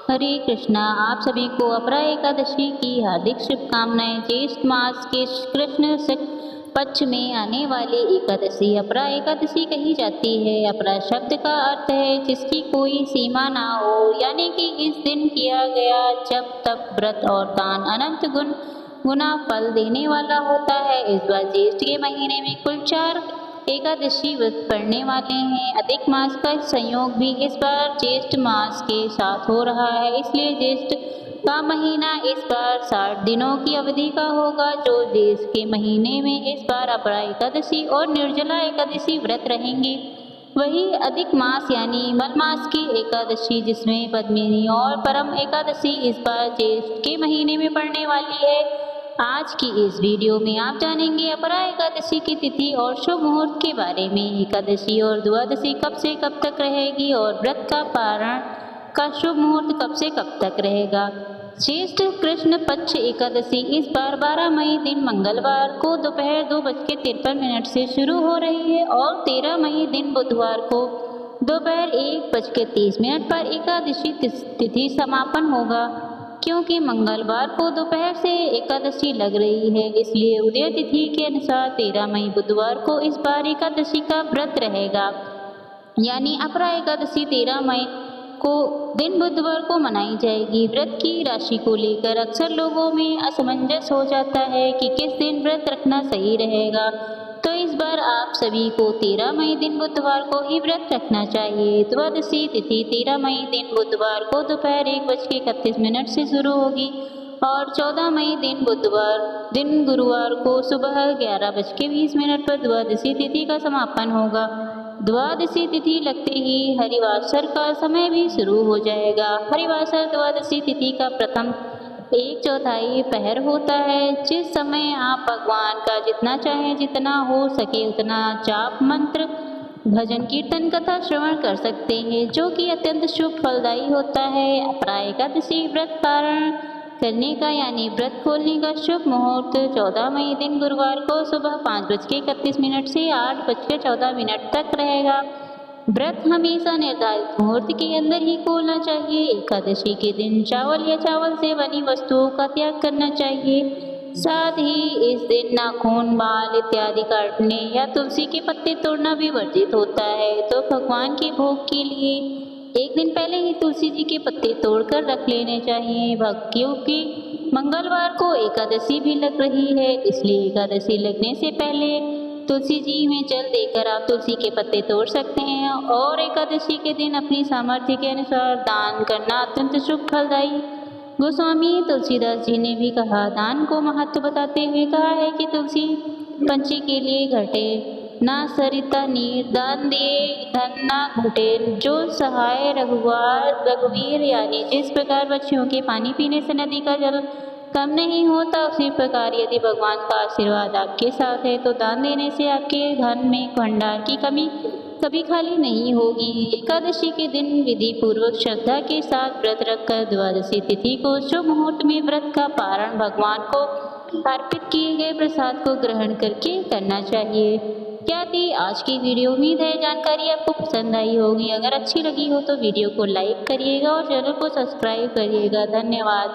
हरे कृष्णा। आप सभी को अपरा एकादशी की हार्दिक शुभकामनाएं। ज्येष्ठ मास के कृष्ण पक्ष में आने वाली एकादशी अपरा एकादशी कही जाती है। अपरा शब्द का अर्थ है जिसकी कोई सीमा ना हो, यानी कि इस दिन किया गया जब तप व्रत और दान अनंत गुना फल देने वाला होता है। इस बार ज्येष्ठ के महीने में कुल 4 एकादशी व्रत पड़ने वाले हैं। अधिक मास का संयोग भी इस बार ज्येष्ठ मास के साथ हो रहा है, इसलिए ज्येष्ठ का महीना इस बार 60 दिनों की अवधि का होगा। जो ज्येष्ठ के महीने में इस बार अपरा एकादशी और निर्जला एकादशी व्रत रहेंगे, वही अधिक मास यानी मल मास की एकादशी जिसमें पद्मिनी और परम एकादशी इस बार ज्येष्ठ के महीने में पड़ने वाली है। आज की इस वीडियो में आप जानेंगे अपरा एकादशी की तिथि और शुभ मुहूर्त के बारे में। एकादशी और द्वादशी कब से कब तक रहेगी और व्रत का पारण का शुभ मुहूर्त कब से कब तक रहेगा। ज्येष्ठ कृष्ण पक्ष एकादशी इस बार 12 मई दिन मंगलवार को दोपहर 2:53 से शुरू हो रही है और 13 मई दिन बुधवार को दोपहर 1:30 पर एकादशी तिथि समापन होगा। क्योंकि मंगलवार को दोपहर से एकादशी लग रही है, इसलिए उदय तिथि के अनुसार 13 मई बुधवार को इस बार एकादशी का व्रत रहेगा, यानी अपरा एकादशी 13 मई को दिन बुधवार को मनाई जाएगी। व्रत की राशि को लेकर अक्सर लोगों में असमंजस हो जाता है कि किस दिन व्रत रखना सही रहेगा, तो इस बार आप सभी को 13 मई दिन बुधवार को ही व्रत रखना चाहिए। द्वादशी तिथि 13 मई दिन बुधवार को दोपहर 1:31 से शुरू होगी और 14 मई दिन बुधवार दिन गुरुवार को सुबह 11:20 पर द्वादशी तिथि का समापन होगा। द्वादशी तिथि लगते ही हरिवासर का समय भी शुरू हो जाएगा। हरिवासर द्वादशी तिथि का प्रथम 1/4 पहर होता है, जिस समय आप भगवान का जितना चाहे जितना हो सके उतना जाप मंत्र भजन कीर्तन कथा श्रवण कर सकते हैं, जो कि अत्यंत शुभ फलदायी होता है। अपरा एकादशी व्रत पारण करने का यानी व्रत खोलने का शुभ मुहूर्त 14 मई दिन गुरुवार को सुबह 5:31 से 8:14 तक रहेगा। व्रत हमेशा निर्धारित मुहूर्त के अंदर ही खोलना चाहिए। एकादशी के दिन चावल या चावल से बनी वस्तुओं का त्याग करना चाहिए। साथ ही इस दिन नाखून, बाल इत्यादि काटने या तुलसी के पत्ते तोड़ना भी वर्जित होता है। तो भगवान के भोग के लिए एक दिन पहले ही तुलसी जी के पत्ते तोड़कर रख लेने चाहिए। क्योंकि मंगलवार को एकादशी भी लग रही है, इसलिए एकादशी लगने से पहले तुलसी जी में जल देकर आप तुलसी के पत्ते तोड़ सकते हैं। और एकादशी के दिन अपनी सामर्थ्य के अनुसार दान करना अत्यंत शुभ फलदायी। गोस्वामी तुलसीदास जी ने भी कहा, दान को महत्व बताते हुए कहा है कि तुलसी पंछी के लिए घटे ना सरिता नीर, दान दिए धन ना घटे। जो सहाय रघुवीर, यानी जिस प्रकार पक्षियों के पानी पीने से नदी का जल कम नहीं होता, उसी प्रकार यदि भगवान का आशीर्वाद आपके साथ है तो दान देने से आपके धन में भंडार की कमी कभी खाली नहीं होगी। एकादशी के दिन विधि पूर्वक श्रद्धा के साथ व्रत रखकर द्वादशी तिथि को शुभ मुहूर्त में व्रत का पारण भगवान को अर्पित किए गए प्रसाद को ग्रहण करके करना चाहिए। क्या थी आज की वीडियो। उम्मीद है जानकारी आपको पसंद आई होगी। अगर अच्छी लगी हो तो वीडियो को लाइक करिएगा और चैनल को सब्सक्राइब करिएगा। धन्यवाद।